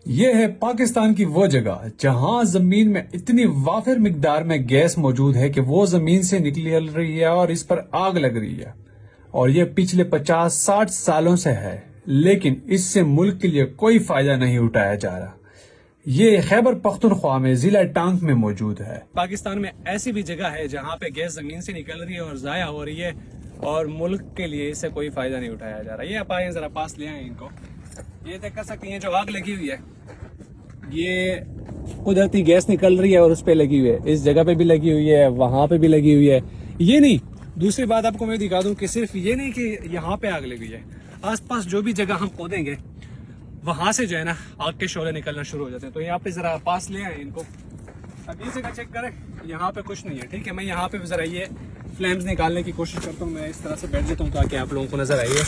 ये है पाकिस्तान की वो जगह जहां जमीन में इतनी वाफिर मिकदार में गैस मौजूद है कि वो जमीन से निकल रही है और इस पर आग लग रही है। और ये पिछले 50-60 सालों से है, लेकिन इससे मुल्क के लिए कोई फायदा नहीं उठाया जा रहा। ये खैबर पख्तूनख्वा में जिला टांग में मौजूद है। पाकिस्तान में ऐसी भी जगह है जहाँ पे गैस जमीन से निकल रही है और जाया हो रही है और मुल्क के लिए इससे कोई फायदा नहीं उठाया जा रहा। ये आप आए जरा पास ले आए इनको, ये देख कर सकते हैं जो आग लगी हुई है, ये कुदरती गैस निकल रही है और उस पे लगी हुई है। इस जगह पे भी लगी हुई है, वहां पे भी लगी हुई है। ये नहीं, दूसरी बात आपको मैं दिखा दूं कि सिर्फ ये नहीं कि यहाँ पे आग लगी है, आसपास जो भी जगह हम खोदेंगे वहां से जो है ना आग के शोले निकलना शुरू हो जाते हैं। तो यहाँ पे जरा पास ले आए इनको, अब ये जगह चेक करें, यहाँ पे कुछ नहीं है, ठीक है। मैं यहाँ पे जरा ये फ्लेम्स निकालने की कोशिश करता हूँ, मैं इस तरह से बैठ जाता हूँ ताकि आप लोगों को नजर आइए।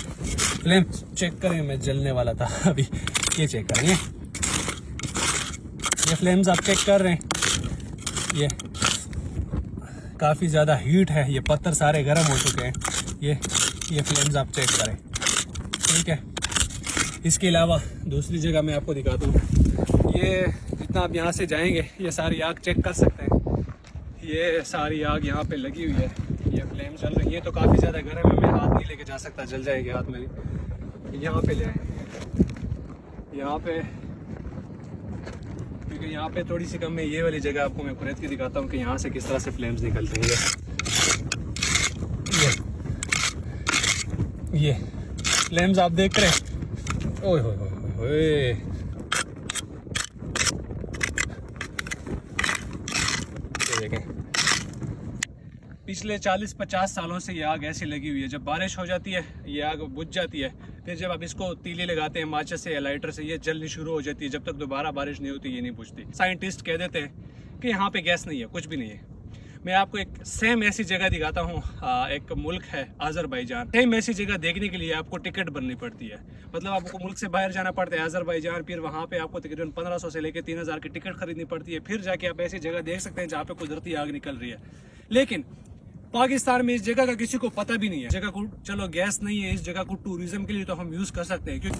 फ्लेम चेक करें, मैं जलने वाला था अभी, ये चेक करें, ये फ्लेम्स आप चेक कर रहे हैं, ये काफी ज्यादा हीट है, ये पत्थर सारे गर्म हो चुके हैं। ये फ्लेम्स आप चेक करें, ठीक है। इसके अलावा दूसरी जगह मैं आपको दिखाता हूँ, ये जितना आप यहाँ से जाएंगे ये सारी आग चेक कर सकते हैं। ये सारी आग यहाँ पे लगी हुई है, ये फ्लेम चल रही है, तो काफ़ी ज़्यादा गर्म है, मैं हाथ नहीं लेके जा सकता, जल जाएंगे हाथ में। यहाँ पे ले आए, यहाँ पे, क्योंकि यहाँ पे थोड़ी सी कम है। ये वाली जगह आपको मैं कुरैत की दिखाता हूँ कि यहाँ से किस तरह से फ्लेम्स निकलते हैं। ये फ्लेम्स आप देख रहे हैं, ओए होए होए होए, देखें, पिछले 40-50 सालों से ये आग ऐसी लगी हुई है। जब बारिश हो जाती है ये आग बुझ जाती है, फिर जब आप इसको तीली लगाते हैं माचिस से या लाइटर से, ये जलनी शुरू हो जाती है। जब तक दोबारा बारिश नहीं होती ये नहीं बुझती। साइंटिस्ट कह देते हैं कि यहाँ पे गैस नहीं है, कुछ भी नहीं है। मैं आपको एक सेम ऐसी जगह दिखाता हूँ, एक मुल्क है अजरबैजान। सेम ऐसी जगह देखने के लिए आपको टिकट भरनी पड़ती है, मतलब आपको मुल्क से बाहर जाना पड़ता है अजरबैजान, फिर वहाँ पे आपको तकरीबन 1500 से लेकर 3000 की टिकट खरीदनी पड़ती है, फिर जाके आप ऐसी जगह देख सकते हैं जहाँ पे कुदरती आग निकल रही है। लेकिन पाकिस्तान में इस जगह का किसी को पता भी नहीं है। जगह को चलो गैस नहीं है, इस जगह को टूरिज्म के लिए तो हम यूज कर सकते हैं, क्योंकि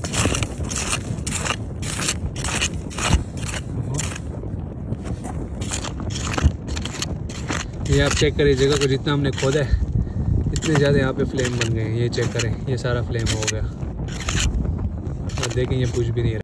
ये आप चेक करें जगह को, जितना हमने खोदा है इतने ज़्यादा यहाँ पे फ्लेम बन गए हैं। ये चेक करें, ये सारा फ्लेम हो गया और देखें ये कुछ भी नहीं है।